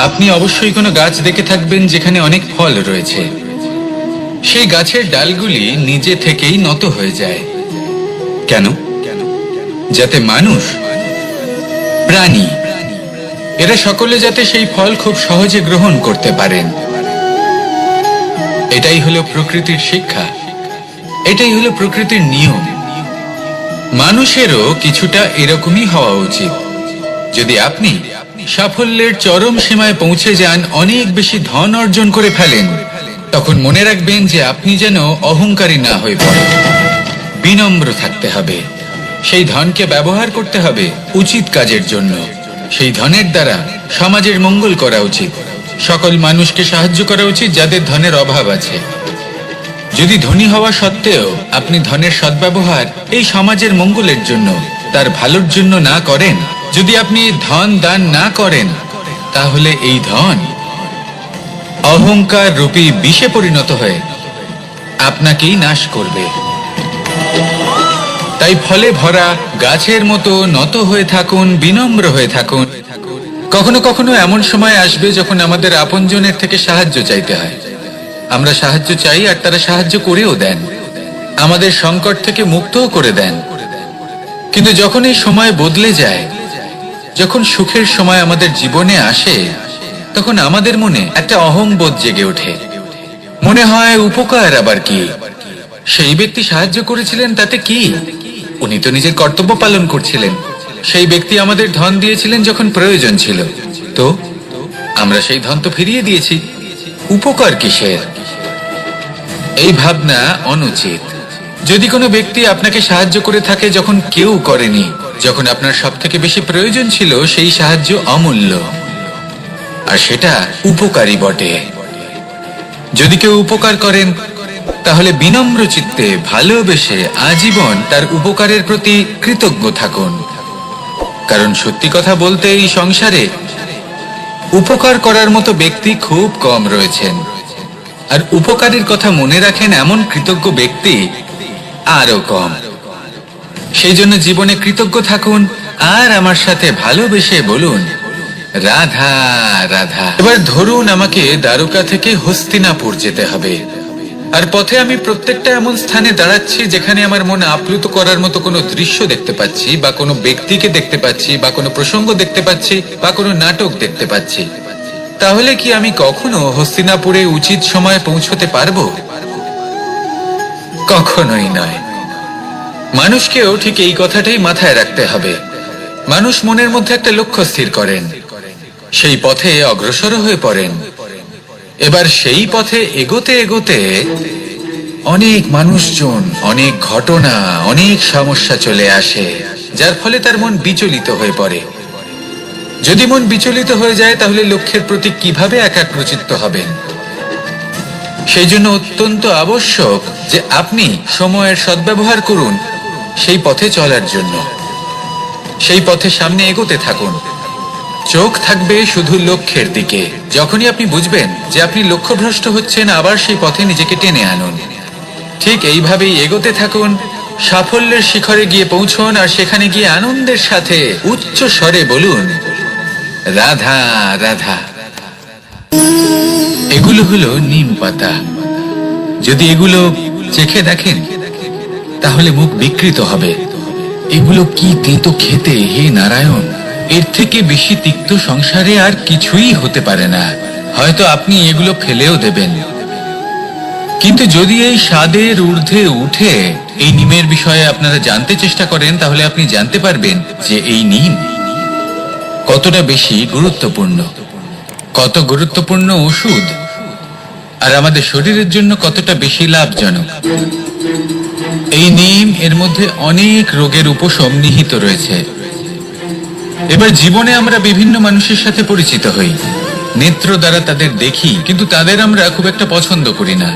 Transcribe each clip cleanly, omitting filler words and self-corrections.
আপনি অবশ্যই কোনো গাছ দেখে থাকবেন যেখানে অনেক ফল রয়েছে। সেই গাছের ডালগুলি নিজে থেকেই নত হয়ে যায়। কেন? যাতে মানুষ, প্রাণী, এরা সকলে যাতে সেই ফল খুব সহজে গ্রহণ করতে পারেন। এটাই হলো প্রকৃতির শিক্ষা, এটাই হলো প্রকৃতির নিয়ম। মানুষেরও কিছুটা এরকমই হওয়া উচিত। যদি আপনি সাফল্যের চরম সীমায় পৌঁছে যান, অনেক বেশি ধন অর্জন করে ফেলেন, তখন মনে রাখবেন যে আপনি যেন অহংকারী না হয়ে পড়েন। বিনম্র থাকতে হবে। সেই ধনকে ব্যবহার করতে হবে উচিত কাজের জন্য। সেই ধনের দ্বারা সমাজের মঙ্গল করা উচিত। সকল মানুষকে সাহায্য করা উচিত যাদের ধনের অভাব আছে। যদি ধনী হওয়া সত্ত্বেও আপনি ধনের সদ্ব্যবহার এই সমাজের মঙ্গলের জন্য, তার ভালোর জন্য না করেন, যদি আপনি ধন দান না করেন, তাহলে এই ধন অহংকার রূপী বিষে পরিণত হয়ে আপনাকেই নাশ করবে। তাই ফলে ভরা গাছের মতো নত হয়ে থাকুন, বিনম্র হয়ে থাকুন। কখনো কখনো এমন সময় আসবে যখন আমাদের আপনজনের থেকে সাহায্য চাইতে হয়। আমরা সাহায্য চাই আর তারা সাহায্য করেও দেন, আমাদের সংকট থেকে মুক্তও করে দেন। কিন্তু যখন এই সময় বদলে যায়, যখন সুখের সময় আমাদের জীবনে আসে, তখন আমাদের মনে একটা অহংবোধ জেগে ওঠে। মনে হয় উপকার আবার কি, সেই ব্যক্তি সাহায্য করেছিলেন তাতে কি, উনি তো নিজের কর্তব্য পালন করছিলেন। সেই ব্যক্তি আমাদের ধন দিয়েছিলেন যখন প্রয়োজন ছিল, তো আমরা সেই ধন তো ফিরিয়ে দিয়েছি, উপকার কিসের? এই ভাবনা অনুচিত। যদি কোনো ব্যক্তি আপনাকে সাহায্য করে থাকে যখন কেউ করেনি, যখন আপনার সব থেকে বেশি প্রয়োজন ছিল, সেই সাহায্য অমূল্য, আর সেটা উপকারী বটে। যদি কেউ উপকার করেন, তাহলে বিনম্র চিত্তে ভালোবেসে আজীবন তার উপকারের প্রতি কৃতজ্ঞ থাকুন। কারণ সত্যি কথা বলতে এই সংসারে উপকার করার মতো ব্যক্তি খুব কম রয়েছেন, আর উপকারের কথা মনে রাখেন এমন কৃতজ্ঞ ব্যক্তি আরো কম। সেই জন্য জীবনে কৃতজ্ঞ থাকুন আর আমার সাথে ভালোবেসে বলুন, রাধা রাধা। এবার ধরুন আমাকে দ্বারকা থেকে হস্তিনাপুর যেতে হবে, আর পথে আমি প্রত্যেকটা এমন স্থানে দাঁড়াচ্ছি যেখানে আমার মন আপ্লুত করার মতো কোনো দৃশ্য দেখতে পাচ্ছি, বা কোনো ব্যক্তিকে দেখতে পাচ্ছি, বা কোনো প্রসঙ্গ দেখতে পাচ্ছি, বা কোনো নাটক দেখতে পাচ্ছি। তাহলে কি আমি কখনো হস্তিনাপুরে উচিত সময়ে পৌঁছতে পারবো? কখনোই নয়। মানুষকেও ঠিক এই কথাটাই মাথায় রাখতে হবে। মানুষ মনের মধ্যে একটা লক্ষ্য স্থির করেন, সেই পথে অগ্রসর হয়ে পড়েন। এবার সেই পথে এগোতে এগোতে অনেক মানুষজন, অনেক ঘটনা, অনেক সমস্যা চলে আসে, যার ফলে তার মন বিচলিত হয়ে পড়ে। যদি মন বিচলিত হয়ে যায়, তাহলে লক্ষ্যের প্রতি কিভাবে একাগ্রচিত্ত হবেন? সেই জন্য অত্যন্ত আবশ্যক যে আপনি সময়ের সদ্ব্যবহার করুন সেই পথে চলার জন্য। সেই পথে সামনে এগোতে থাকুন, চোখ থাকবে শুধু লক্ষ্যের দিকে। যখনই আপনি বুঝবেন যে আপনি লক্ষ্যভ্রষ্ট হচ্ছেন, আবার সেই পথে নিজেকে টেনে আনুন। ঠিক এইভাবেই এগোতে থাকুন, সাফল্যের শিখরে গিয়ে পৌঁছুন, আর সেখানে গিয়ে আনন্দের সাথে উচ্চ স্বরে বলুন, রাধা রাধা। এগুলো হলো নিম পাতা। যদি এগুলো চেখে দেখেন, তাহলে মুখ বিকৃত হবে। এগুলো কি তেতো খেতে, হে নারায়ণ! এর থেকে বেশি তিক্ত সংসারে আর কিছুই হতে পারে না। হয়তো আপনি এগুলো ফেলেও দেবেন, কিন্তু যদি এই স্বাদের ঊর্ধ্বে উঠে এই নিমের বিষয়ে আপনারা জানতে চেষ্টা করেন, তাহলে আপনি জানতে পারবেন যে এই নিম কতটা বেশি গুরুত্বপূর্ণ, কত গুরুত্বপূর্ণ ওষুধ, আর আমাদের শরীরের জন্য কতটা বেশি লাভজনক। এই নিম, এর মধ্যে অনেক রোগের উপশম নিহিত রয়েছে। এবার জীবনে আমরা বিভিন্ন মানুষের সাথে পরিচিত হই, নেত্র দ্বারা তাদের দেখি, কিন্তু তাদের আমরা খুব একটা পছন্দ করি না।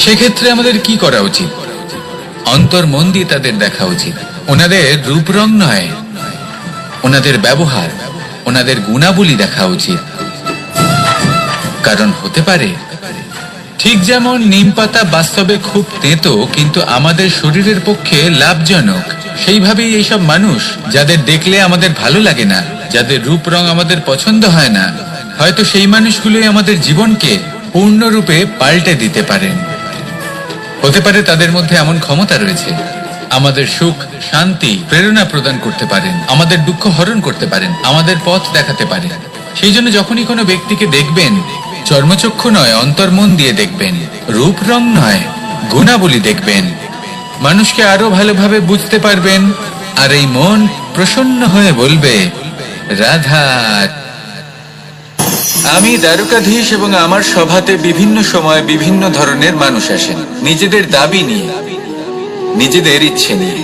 সেক্ষেত্রে আমাদের কি করা উচিত? অন্তর মন দিয়ে তাদের দেখা উচিত। ওনাদের রূপ রং নয়, ওনাদের ব্যবহার, ওনাদের গুণাবলী দেখা উচিত। কারণ হতে পারে ঠিক যেমন নিম পাতা বাস্তবে খুব তেতো কিন্তু আমাদের শরীরের পক্ষে লাভজনক, সেইভাবেই এইসব মানুষ যাদের দেখলে আমাদের ভালো লাগে না, যাদের রূপ রং আমাদের পছন্দ হয় না, হয়তো সেই মানুষগুলোই আমাদের জীবনকে পূর্ণরূপে পাল্টে দিতে পারেন। হতে পারে তাদের মধ্যে এমন ক্ষমতা রয়েছে, আমাদের সুখ, শান্তি, প্রেরণা প্রদান করতে পারেন, আমাদের দুঃখ হরণ করতে পারেন, আমাদের পথ দেখাতে পারেন। সেই জন্য যখনই কোনো ব্যক্তিকে দেখবেন, চর্মচক্ষু নয় অন্তর্মন দিয়ে দেখবেন, রূপ রং নয় গুণাবলী দেখবেন, মানুষকে আরো ভালোভাবে বুঝতে পারবেন। আর এই মন প্রসন্ন হয়ে বলবে, রাধা। আমি দ্বারকাধীশ এবং আমার সভাতে বিভিন্ন সময় বিভিন্ন ধরনের মানুষ আসেন, নিজেদের দাবি নিয়ে, নিজেদের ইচ্ছে নিয়ে।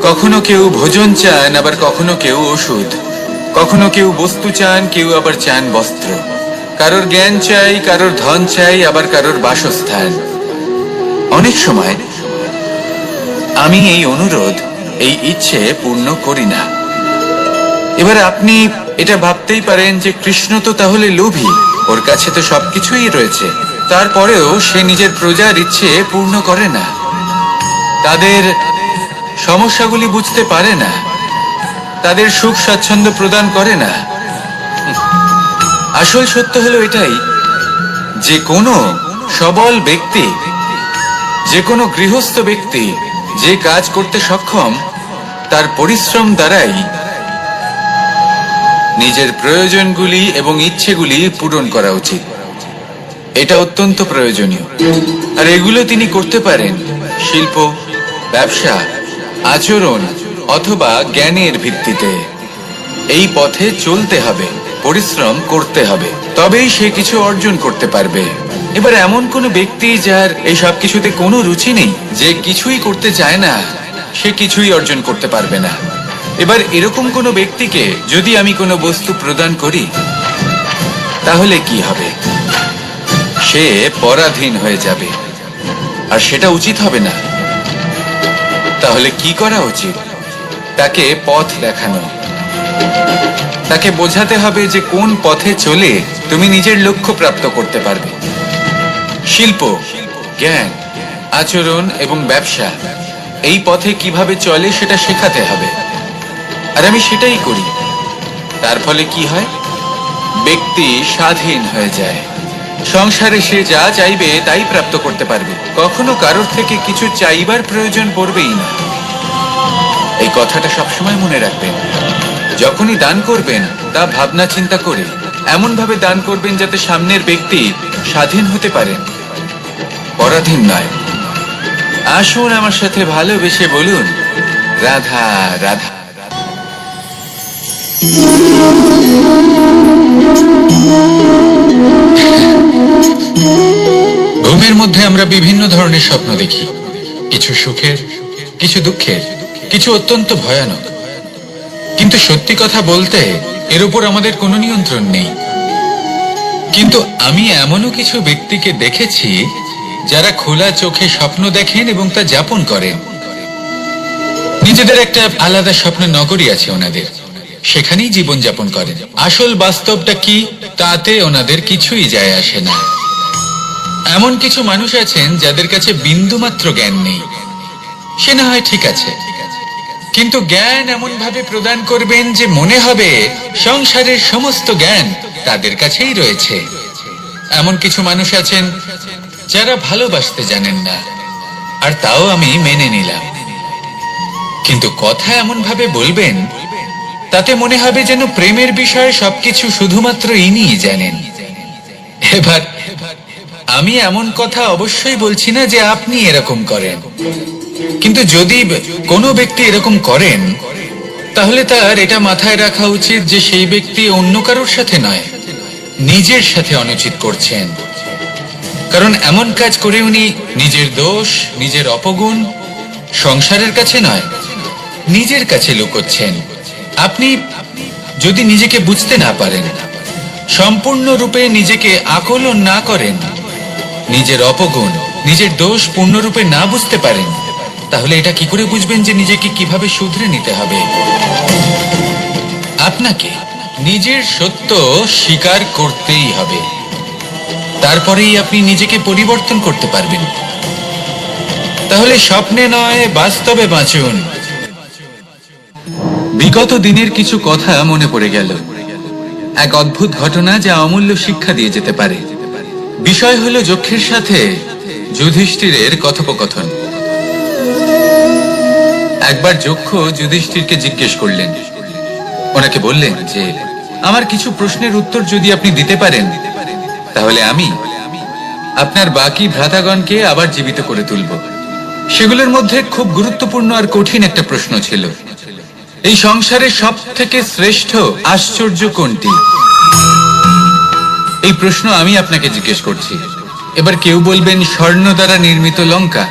কখনো কেউ ভোজন চান, আবার কখনো কেউ ওষুধ, কখনো কেউ বস্তু চান, কেউ আবার চান বস্ত্র। কারোর জ্ঞান চাই, কারোর ধন চাই, আবার কারোর বাসস্থান। অনেক সময় আমি এই অনুরোধ, এই ইচ্ছে পূর্ণ করি না। এবার আপনি এটা ভাবতেই পারেন যে কৃষ্ণ তো তাহলে লোভী, ওর কাছে তো সবকিছুই রয়েছে, তারপরেও সে নিজের প্রজার ইচ্ছে পূর্ণ করে না, তাদের সমস্যাগুলি বুঝতে পারে না, তাদের সুখ স্বাচ্ছন্দ্য প্রদান করে না। আসল সত্য হলো এটাই যে কোনো সবল ব্যক্তি, যে কোনো গৃহস্থ ব্যক্তি যে কাজ করতে সক্ষম, তার পরিশ্রম দ্বারাই নিজের প্রয়োজনগুলি এবং ইচ্ছেগুলি পূরণ করা উচিত। এটা অত্যন্ত প্রয়োজনীয়। আর এগুলো তিনি করতে পারেন শিল্প, ব্যবসা, আচরণ অথবা জ্ঞানের ভিত্তিতে। এই পথে চলতে হবে, পরিশ্রম করতে হবে, তবেই সে কিছু অর্জন করতে পারবে। এবার এমন কোনো ব্যক্তি যার এই সব কিছুতে কোনো রুচি নেই, যে কিছুই করতে চায় না, সে কিছুই অর্জন করতে পারবে না। এবার এরকম কোনো ব্যক্তিকে যদি আমি কোনো বস্তু প্রদান করি, তাহলে কি হবে? সে পরাধীন হয়ে যাবে, আর সেটা উচিত হবে না। তাহলে কি করা উচিত? তাকে পথ দেখানো, তাকে বোঝাতে হবে যে কোন পথে চলে তুমি নিজের লক্ষ্য প্রাপ্ত করতে পারবে। শিল্প, জ্ঞান, আচরণ এবং ব্যবসা, এই পথে কিভাবে চলে সেটা শেখাতে হবে। আর আমি সেটাই করি। তার ফলে কি হয়? ব্যক্তি স্বাধীন হয়ে যায়। সংসারে সে যা চাইবে তাই প্রাপ্ত করতে পারবে, কখনো কারোর থেকে কিছু চাইবার প্রয়োজন পড়বেই না। এই কথাটা সবসময় মনে রাখবেন। যখনই দান করবেন, তা ভাবনা চিন্তা করে এমন ভাবে দান করবেন যাতে সামনের ব্যক্তি স্বাধীন হতে পারেন, পরাধীন নয়। আসুন আমার সাথে ভালোবেসে বলুন, রাধা রাধা। ঘুমের মধ্যে আমরা বিভিন্ন ধরনের স্বপ্ন দেখি, কিছু সুখের, কিছু দুঃখের, কিছু অত্যন্ত ভয়ানক। কিন্তু সত্যি কথা বলতে এর উপর আমাদের কোনো নিয়ন্ত্রণ নেই। কিন্তু আমি এমনও কিছু ব্যক্তিকে দেখেছি যারা খোলা চোখে স্বপ্ন দেখেন এবং তা যাপন করেন। নিজেদের একটা আলাদা স্বপ্নের নগরী আছে ওনাদের, সেখানেই জীবন যাপন করেন। আসল বাস্তবটা কি তাতে ওনাদের কিছুই যায় আসে না। এমন কিছু মানুষ আছেন যাদের কাছে বিন্দুমাত্র জ্ঞান নেই। সে না হয় ঠিক আছে, কিন্তু জ্ঞান এমন ভাবে প্রদান করবেন যে মনে হবে সংসারের সমস্ত জ্ঞান তাদের কাছেই রয়েছে। এমন কিছু মানুষ আছেন যারা ভালোবাসতে জানেন না, আর তাও আমি মেনে নিলাম। কিন্তু কথা এমন ভাবে বলবেন তাতে মনে হবে যেন প্রেমের বিষয়ে সবকিছু শুধুমাত্র ইনিই জানেন। এবার আমি এমন কথা অবশ্যই বলছি না যে আপনি এরকম করেন, কিন্তু যদি কোনো ব্যক্তি এরকম করেন, তাহলে তার এটা মাথায় রাখা উচিত যে সেই ব্যক্তি অন্য কারোর সাথে নয়, নিজের সাথে অনুচিত করছেন। কারণ এমন কাজ করে উনি নিজের দোষ, নিজের অপগুণ সংসারের কাছে নয়, নিজের কাছে লুকোচ্ছেন। আপনি যদি নিজেকে বুঝতে না পারেন, সম্পূর্ণরূপে নিজেকে আকলন না করেন, নিজের অপগুণ, নিজের দোষ পূর্ণরূপে না বুঝতে পারেন, তাহলে এটা কি করে বুঝবেন যে নিজেকে কিভাবে শুধরে নিতে হবে? আপনাকে নিজের সত্য স্বীকার করতেই হবে, তারপরেই আপনি নিজেকে পরিবর্তন করতে পারবেন। তাহলে স্বপ্নে নয়, বাস্তবে বাঁচুন। বিগত দিনের কিছু কথা মনে পড়ে গেল। এক অদ্ভুত ঘটনা যা অমূল্য শিক্ষা দিয়ে যেতে পারে। বিষয় হলো যক্ষের সাথে যুধিষ্ঠিরের কথোপকথন। একবার যক্ষ যুধিষ্ঠিরকে জিজ্ঞেস করলেন, ওনাকে বললেন যে আমার কিছু প্রশ্নের উত্তর যদি আপনি দিতে পারেন তাহলে আমি আপনার বাকি ভ্রাতাগণকে আবার জীবিত করে তুলব। সেগুলোর মধ্যে খুব গুরুত্বপূর্ণ আর কঠিন একটা প্রশ্ন ছিল, এই সংসারে সব থেকে শ্রেষ্ঠ আশ্চর্য কোনটি? এই প্রশ্ন আমি আপনাকে জিজ্ঞেস করছি। এবার কেউ বলবেন স্বর্ণ দ্বারা নির্মিত লঙ্কা,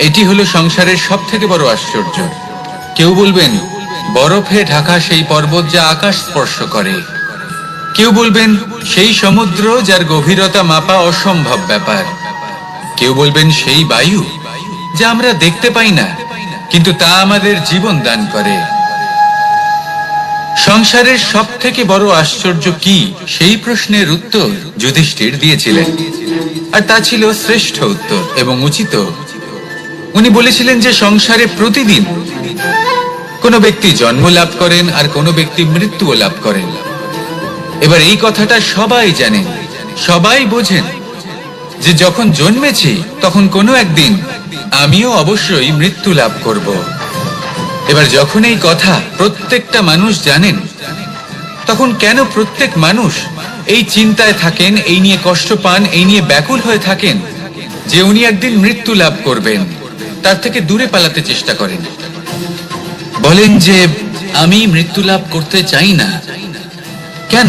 এটি হলো সংসারের সব থেকে বড় আশ্চর্য। কেউ বলবেন বরফে ঢাকা সেই পর্বত যা আকাশ স্পর্শ করে। কেউ বলবেন সেই সমুদ্র যার গভীরতা মাপা অসম্ভব ব্যাপার। কেউ বলবেন সেই বায়ু যা আমরা দেখতে পাই না কিন্তু তা আমাদের জীবন দান করে। সংসারের সব থেকে বড় আশ্চর্য কি, সেই প্রশ্নের উত্তর যুধিষ্ঠির দিয়েছিলেন, আর তা ছিল শ্রেষ্ঠ উত্তর এবং উচিত। উনি বলেছিলেন যে সংসারে প্রতিদিন কোনো ব্যক্তি জন্ম লাভ করেন আর কোনো ব্যক্তি মৃত্যুও লাভ করেন। এবার এই কথাটা সবাই জানেন, সবাই বোঝেন যে যখন জন্মেছি তখন কোনো একদিন আমিও অবশ্যই মৃত্যু লাভ করব। এবার যখন এই কথা প্রত্যেকটা মানুষ জানেন, তখন কেন প্রত্যেক মানুষ এই চিন্তায় থাকেন, এই নিয়ে কষ্ট পান, এই নিয়ে ব্যাকুল হয়ে থাকেন যে উনি একদিন মৃত্যু লাভ করবেন, তার থেকে দূরে পালাতে চেষ্টা করেন? বলেন যে আমি মৃত্যু লাভ করতে চাই না। কেন?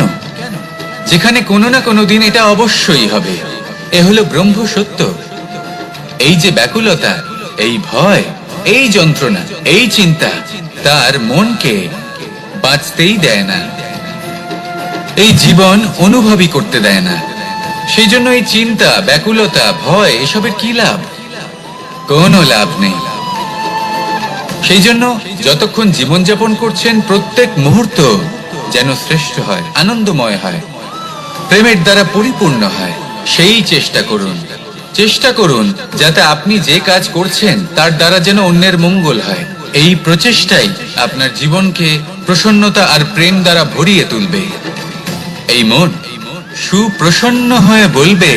যেখানে কোনো না কোনো দিন এটা অবশ্যই হবে। এ হলো ব্রহ্ম সত্য। এই যে ব্যাকুলতা, এই ভয়, এই যন্ত্রণা, এই চিন্তা তার মনকে বাঁচতেই দেয় না, এই জীবন অনুভবই করতে দেয় না। সেই জন্য এই চিন্তা, ব্যাকুলতা, ভয় এসবের কি লাভ? কোনো লাভ নেই। সেই জন্য যতক্ষণ জীবনযাপন করছেন প্রত্যেক মুহূর্ত যেন শ্রেষ্ঠ হয়, আনন্দময় হয়, প্রেমের দ্বারা পরিপূর্ণ হয়, সেই চেষ্টা করুন। চেষ্টা করুন যাতে আপনি যে কাজ করছেন তার দ্বারা যেন অন্যের মঙ্গল হয়। এই প্রচেষ্টাই আপনার জীবনকে প্রসন্নতা আর প্রেম দ্বারা ভরিয়ে তুলবে। এই মন সুপ্রসন্ন হয়ে বলবে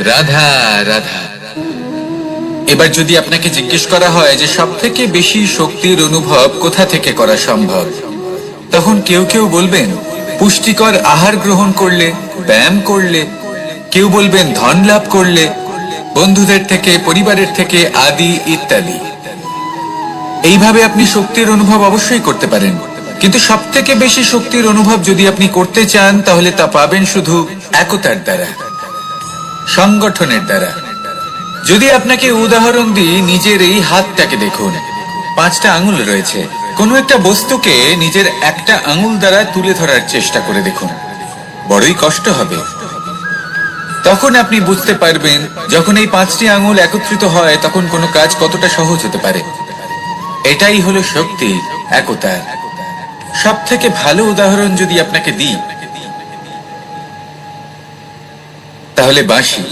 রাধা রাধা। এবার যদি আপনাকে জিজ্ঞেস করা হয় যে সব থেকে বেশি শক্তির অনুভব কোথা থেকে করা সম্ভব, তখন কেউ কেউ বলবেন পুষ্টিকর আহার গ্রহণ করলে, ব্যায়াম করলে। কেউ বলবেন ধন লাভ করলে, বন্ধুদের থেকে, পরিবারের থেকে আদি ইত্যাদি। এইভাবে আপনি শক্তির অনুভব অবশ্যই করতে পারেন, কিন্তু সব থেকে বেশি শক্তির অনুভব যদি আপনি করতে চান তাহলে তা পাবেন শুধু একতার দ্বারা, সংগঠনের দ্বারা। যদি আপনাকে উদাহরণ দিই, নিজের এই হাতটাকে দেখুন, 5টা আঙুল রয়েছে। কোনো একটা বস্তুকে নিজের একটা আঙুল দ্বারা তুলে ধরার চেষ্টা করে দেখুন, বড়ই কষ্ট হবে। তখন আপনি বুঝতে পারবেন যখন এই 5টি আঙুল একত্রিত হয় তখন কোনো কাজ কতটা সহজ হতে পারে। এটাই হলো শক্তি, একতা। সব থেকে ভালো উদাহরণ যদি আপনাকে দিই তাহলে বাঁশি।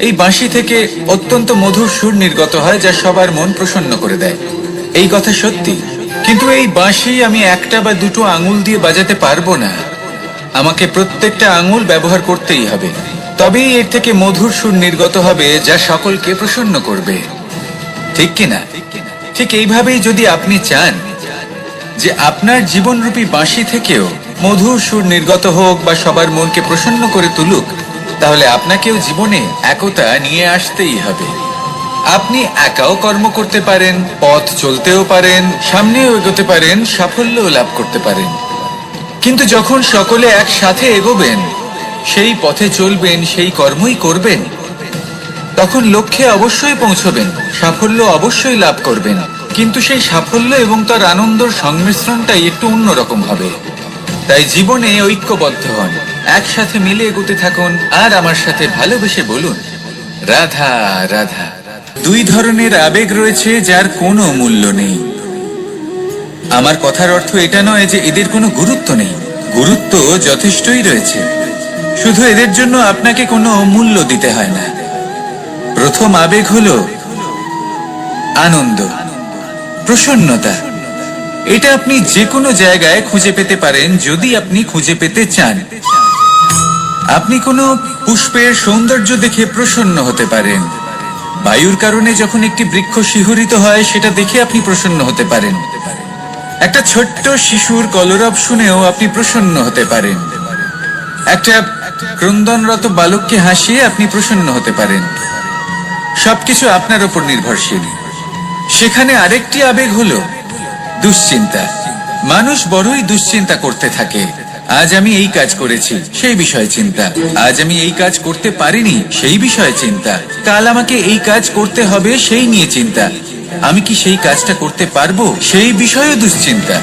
এই বাঁশি থেকে অত্যন্ত মধুর সুর নির্গত হয় যা সবার মন প্রসন্ন করে দেয়। এই কথা সত্যি, কিন্তু এই বাঁশি আমি একটা বা দুটো আঙুল দিয়ে বাজাতে পারবো না। আমাকে প্রত্যেকটা আঙুল ব্যবহার করতেই হবে, তবেই এর থেকে মধুর সুর নির্গত হবে যা সকলকে প্রসন্ন করবে। ঠিক কিনা? ঠিক এইভাবেই যদি আপনি চান যে আপনার জীবনরূপী বাঁশি থেকেও মধুর সুর নির্গত হোক বা সবার মনকে প্রসন্ন করে তুলুক, তাহলে আপনাকেও জীবনে একতা নিয়ে আসতেই হবে। আপনি একাও কর্ম করতে পারেন, পথ চলতেও পারেন, সামনেও এগোতে পারেন, সাফল্যও লাভ করতে পারেন। কিন্তু যখন সকলে একসাথে এগোবেন, সেই পথে চলবেন, সেই কর্মই করবেন, তখন লক্ষ্যে অবশ্যই পৌঁছবেন, সাফল্য অবশ্যই লাভ করবেন। কিন্তু সেই সাফল্য এবং তার আনন্দর সংমিশ্রণটাই একটু অন্যরকম হবে। তাই জীবনে ঐক্যবদ্ধ হন, একসাথে মিলে এগোতে থাকুন, আর আমার সাথে ভালোবেসে বলুন রাধা রাধা। 2 ধরনের আবেগ রয়েছে যার কোনো মূল্য নেই। আমার কথার অর্থ এটা নয় যে এদের কোনো গুরুত্ব নেই, গুরুত্ব যথেষ্টই রয়েছে, শুধু এদের জন্য আপনাকে কোনো মূল্য দিতে হয় না। প্রথম আবেগ হলো আনন্দ, প্রসন্নতা। এটা আপনি যে কোনো জায়গায় খুঁজে পেতে পারেন যদি আপনি খুঁজে পেতে চান। আপনি কোনো পুষ্পের সৌন্দর্য দেখে প্রসন্ন হতে পারেন। বায়ুর কারণে যখন একটি বৃক্ষ শিহরিত হয় সেটা দেখে আপনি প্রসন্ন হতে পারেন। একটা ছোট্ট শিশুর কলরব শুনেও আপনি প্রসন্ন হতে পারেন। একটা ক্রন্দনরত বালককে হাসিয়ে আপনি প্রসন্ন হতে পারেন। সবকিছু আপনার উপর নির্ভরশীল। সেখানে আরেকটি আবেগ হলো দুশ্চিন্তা। মানুষ বড়ই দুশ্চিন্তা করতে থাকে। আজ আমি এই কাজ করেছি, সেই বিষয়ে চিন্তা। আজ আমি এই কাজ করতে পারিনি, সেই বিষয়ে চিন্তা। কাল আমাকে এই কাজ করতে হবে, সেই নিয়ে চিন্তা। আমি কি সেই কাজটা করতে পারবো, সেই বিষয়ে দুশ্চিন্তা।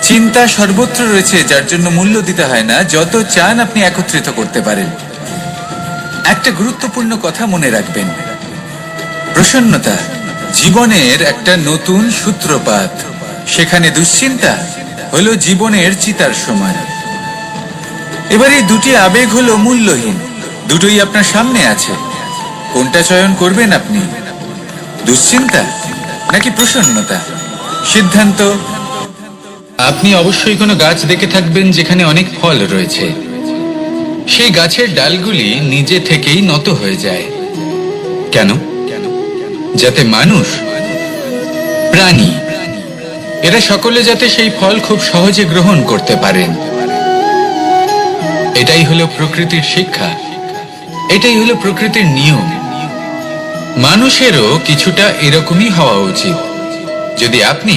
চিন্তা সর্বত্র রয়েছে, যার জন্য মূল্য দিতে হয় না। যত চান আপনি একত্রিত করতে পারেন। একটা গুরুত্বপূর্ণ কথা মনে রাখবেন, প্রসন্নতা জীবনের একটা নতুন সূত্রপাত। সেখানে দুশ্চিন্তা হলো জীবনের চিতার সময়। এবার এই দুটি আবেগ হলো মূল্যহীন, দুটোই আপনার সামনে আছে। কোনটা চয়ন করবেন আপনি, দুশ্চিন্তা নাকি প্রসন্নতা? সিদ্ধান্ত। আপনি অবশ্যই কোনো গাছ দেখে থাকবেন যেখানে অনেক ফল রয়েছে। সেই গাছের ডালগুলি নিজে থেকেই নত হয়ে যায়। কেন? যাতে মানুষ, প্রাণী, এরা সকলে যাতে সেই ফল খুব সহজে গ্রহণ করতে পারেন। এটাই হলো প্রকৃতির শিক্ষা, এটাই হলো প্রকৃতির নিয়ম। মানুষেরও কিছুটা এরকমই হওয়া উচিত। যদি আপনি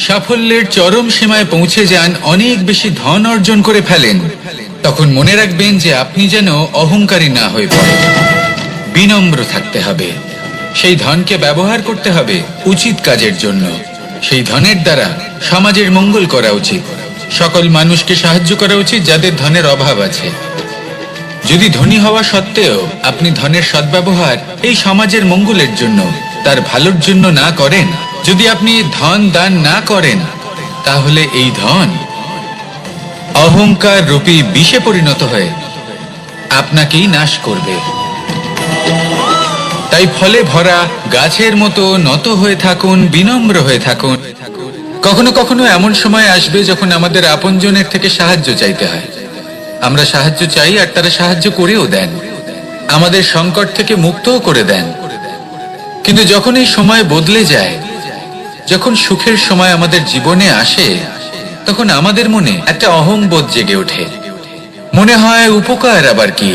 সাফল্যের চরম সীমায় পৌঁছে যান, অনেক বেশি ধন অর্জন করে ফেলেন, তখন মনে রাখবেন যে আপনি যেন অহংকারী না হয়ে পড়েন। বিনম্র থাকতে হবে। সেই ধনকে ব্যবহার করতে হবে উচিত কাজের জন্য। সেই ধনের দ্বারা সমাজের মঙ্গল করা উচিত। সকল মানুষকে সাহায্য করা উচিত যাদের ধনের অভাব আছে। যদি ধনী হওয়া সত্ত্বেও আপনি ধনের সদ্ব্যবহার এই সমাজের মঙ্গলের জন্য, তার ভালোর জন্য না করেন, যদি আপনি ধন দান না করেন, তাহলে এই ধন অহংকার রূপী বিষে পরিণত হয়ে আপনাকেই নাশ করবে। তাই ফলে ভরা গাছের মতো নত হয়ে থাকুন, বিনম্র হয়ে থাকুন। কখনো কখনো এমন সময় আসবে যখন আমাদের আপনজনের থেকে সাহায্য চাইতে হয়। আমরা সাহায্য চাই আর তারা সাহায্য করেও দেন, আমাদের সংকট থেকে মুক্তও করে দেন। কিন্তু যখন এই সময় বদলে যায়, যখন সুখের সময় আমাদের জীবনে আসে, তখন আমাদের মনে একটা অহংবোধ জেগে ওঠে। মনে হয় উপকার আবার কি,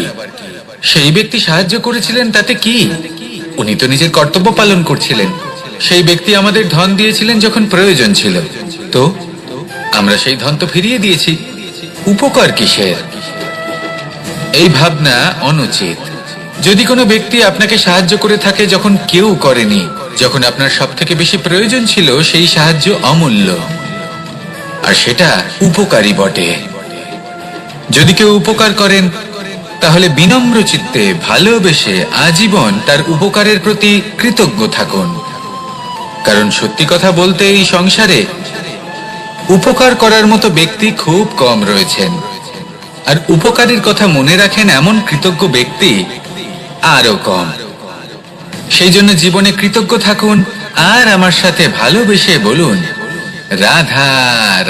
সেই ব্যক্তি সাহায্য করেছিলেন তাতে কি, উনি তো নিজের কর্তব্য পালন করছিলেন। সেই ব্যক্তি আমাদের ধন দিয়েছিলেন যখন প্রয়োজন ছিল, তো আমরা সেই ধন তো ফিরিয়ে দিয়েছি, উপকার কিসের? এই ভাবনা অনুচিত। যদি কোনো ব্যক্তি আপনাকে সাহায্য করে থাকে যখন কেউ করেনি, যখন আপনার সব থেকে বেশি প্রয়োজন ছিল, সেই সাহায্য অমূল্য, আর সেটা উপকারী বটে। যদি কেউ উপকার করেন, তাহলে বিনম্র চিত্তে ভালোবেসে আজীবন তার উপকারের প্রতি কৃতজ্ঞ থাকুন। কারণ সত্যি কথা বলতে এই সংসারে উপকার করার মতো ব্যক্তি খুব কম রয়েছেন, আর উপকারের কথা মনে রাখেন এমন কৃতজ্ঞ ব্যক্তি আরো কম। সেই জন্য জীবনে কৃতজ্ঞ থাকুন আর আমার সাথে ভালোবেসে বলুন, রাধা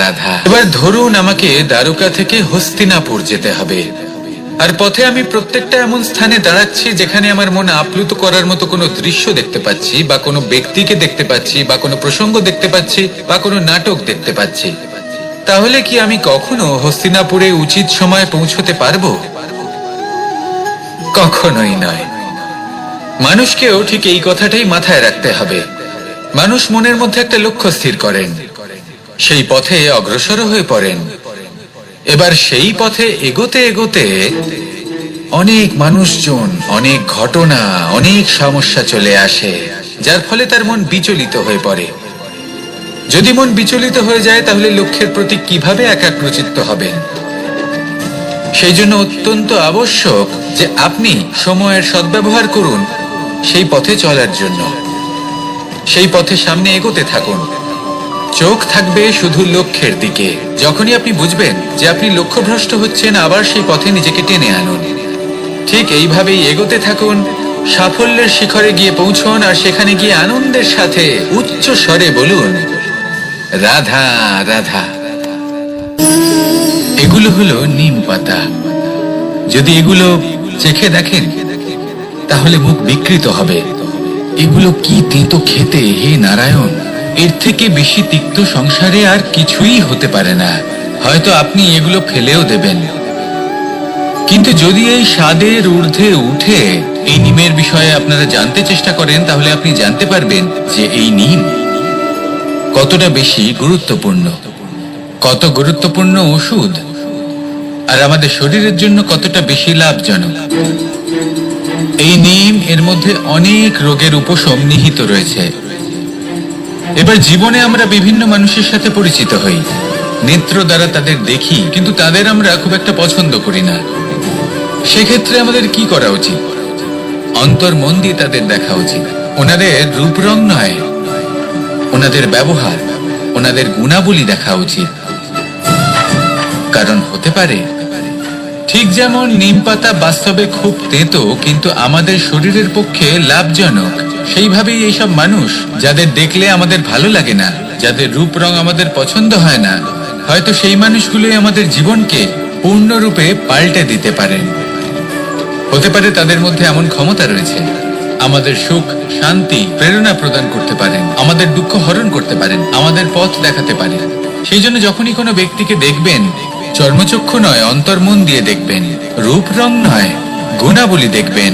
রাধা। এবার ধরুন আমাকে দ্বারকা থেকে হস্তিনাপুর যেতে হবে, আর পথে আমি প্রত্যেকটা এমন স্থানে দাঁড়াচ্ছি যেখানে আমার মন আপ্লুত করার মতো কোনো দৃশ্য দেখতে পাচ্ছি, বা কোনো ব্যক্তিকে দেখতে পাচ্ছি, বা কোনো প্রসঙ্গ দেখতে পাচ্ছি, বা কোনো নাটক দেখতে পাচ্ছি। তাহলে কি আমি কখনো হস্তিনাপুরে উচিত সময়ে পৌঁছতে পারবো? কখনোই নয়। মানুষকেও ঠিক এই কথাটাই মাথায় রাখতে হবে। মানুষ মনের মধ্যে একটা লক্ষ্য স্থির করেন, সেই পথে অগ্রসর হয়ে পড়েন। এবার সেই পথে এগোতে এগোতে অনেক মানুষজন, অনেক ঘটনা, অনেক সমস্যা চলে আসে, যার ফলে তার মন বিচলিত হয়ে পড়ে। যদি মন বিচলিত হয়ে যায়, তাহলে লক্ষ্যের প্রতি কিভাবে একাগ্রচিত্ত হবেন? সেই জন্য অত্যন্ত আবশ্যক যে আপনি সময়ের সদ্ব্যবহার করুন সেই পথে চলার জন্য। সেই পথে সামনে এগোতে থাকুন, চোখ থাকবে শুধু লক্ষ্যের দিকে। যখনই আপনি বুঝবেন যে আপনি লক্ষ্যভ্রষ্ট হচ্ছেন, আবার সেই পথে নিজেকে টেনে আনুন। ঠিক এইভাবেই এগোতে থাকুন, সাফল্যের শিখরে গিয়ে পৌঁছন, আর সেখানে গিয়ে আনন্দের সাথে উচ্চ স্বরে বলুন, রাধা রাধা। এগুলো হলো নিম পাতা। যদি এগুলো চেখে দেখেন তাহলে মুখ বিকৃত হবে। এগুলো কি তেতো খেতে, হে নারায়ণ! এর থেকে বেশি তিক্ত সংসারে আর কিছুই হতে পারে না। হয়তো আপনি এগুলো ফেলেও দেবেন, কিন্তু যদি এই স্বাদের ঊর্ধ্বে উঠে এই নিমের বিষয়ে আপনারা জানতে চেষ্টা করেন, তাহলে আপনি জানতে পারবেন যে এই নিম কতটা বেশি গুরুত্বপূর্ণ, কত গুরুত্বপূর্ণ ওষুধ, আর আমাদের শরীরের জন্য কতটা বেশি লাভজনক। এই নিম এর মধ্যে অনেক রোগের উপশম নিহিত রয়েছে। এবার জীবনে আমরা বিভিন্ন মানুষের সাথে পরিচিত হই, নেত্র দ্বারা তাদের দেখি, কিন্তু তাদের আমরা খুব একটা পছন্দ করি না। সেক্ষেত্রে আমাদের কি করা উচিত? অন্তর মন দিয়ে তাদের দেখা উচিত। ওনাদের রূপ রং নয়, ওনাদের ব্যবহার, ওনাদের গুণাবলী দেখা উচিত। কারণ হতে পারে ঠিক যেমন নিম পাতা বাস্তবে খুব তেতো কিন্তু আমাদের শরীরের পক্ষে লাভজনক, সেইভাবেই এইসব মানুষ যাদের দেখলে আমাদের ভালো লাগে না, যাদের রূপ রং আমাদের পছন্দ হয় না, হয়তো সেই মানুষগুলোই আমাদের জীবনকে পূর্ণরূপে পাল্টে দিতে পারেন। হতে পারে তাদের মধ্যে এমন ক্ষমতা রয়েছে, আমাদের সুখ, শান্তি, প্রেরণা প্রদান করতে পারেন, আমাদের দুঃখ হরণ করতে পারেন, আমাদের পথ দেখাতে পারেন। সেই জন্য যখনই কোনো ব্যক্তিকে দেখবেন, চর্মচক্ষু নয় অন্তর্মন দিয়ে দেখবেন, রূপ রং নয় গুণাবলী দেখবেন,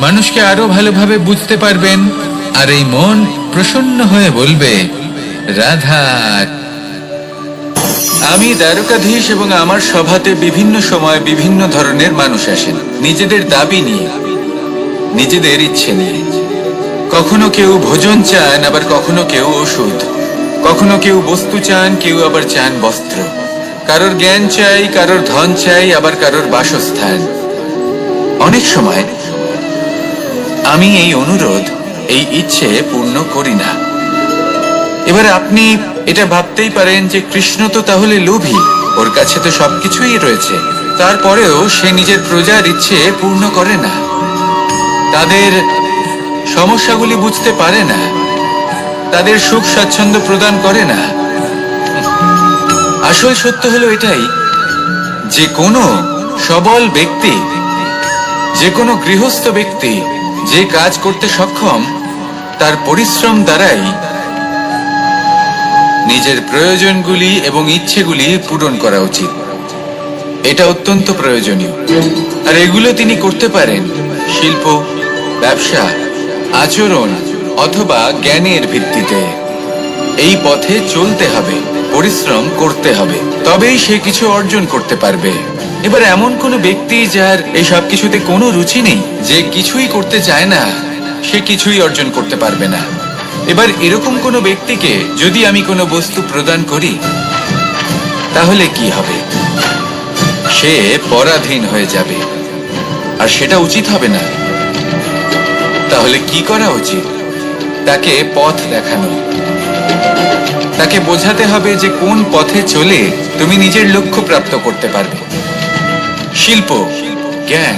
মানুষকে আরো ভালোভাবে বুঝতে পারবেন। আর এই মন প্রসন্ন হয়ে বলবে, রাধা। আমি দ্বারকাধীশ এবং আমার সভাতে বিভিন্ন সময় বিভিন্ন ধরনের মানুষ আসেন, নিজেদের দাবি নিয়ে, নিজেদের ইচ্ছে নিয়ে। কখনো কেউ ভোজন চান, আবার কখনো কেউ ওষুধ, কখনো কেউ বস্তু চান, কেউ আবার চান বস্ত্র, কারোর জ্ঞান চাই, কারোর ধন চাই, আবার কারোর বাসস্থান। অনেক সময় আমি এই অনুরোধ, এই ইচ্ছে পূর্ণ করি না। এবার আপনি এটা ভাবতেই পারেন যে কৃষ্ণ তো তাহলে লোভী, ওর কাছে তো সবকিছুই রয়েছে, তারপরেও সে নিজের প্রজার ইচ্ছে পূর্ণ করে না, তাদের সমস্যাগুলি বুঝতে পারে না, তাদের সুখ স্বাচ্ছন্দ্য প্রদান করে না। আসল সত্য হলো এটাই যে কোনো সবল ব্যক্তি, যে কোনো গৃহস্থ ব্যক্তি যে কাজ করতে সক্ষম, তার পরিশ্রম দ্বারাই নিজের প্রয়োজনগুলি এবং ইচ্ছেগুলি পূরণ করা উচিত। এটা অত্যন্ত প্রয়োজনীয়। আর এগুলো তিনি করতে পারেন শিল্প, ব্যবসা, আচরণ অথবা জ্ঞানের ভিত্তিতে। এই পথে চলতে হবে, পরিশ্রম করতে হবে, তবেই সে কিছু অর্জন করতে পারবে। এবার এমন কোনো ব্যক্তি যার এই সব কিছুতে কোনো রুচি নেই, যে কিছুই করতে চায় না, সে কিছুই অর্জন করতে পারবে না। এবার এরকম কোনো ব্যক্তিকে যদি আমি কোনো বস্তু প্রদান করি, তাহলে কি হবে? সে পরাধীন হয়ে যাবে, আর সেটা উচিত হবে না। তাহলে কি করা উচিত? তাকে পথ দেখানো, তাকে বোঝাতে হবে যে কোন পথে চলে তুমি নিজের লক্ষ্য প্রাপ্ত করতে পারবে। শিল্প, জ্ঞান,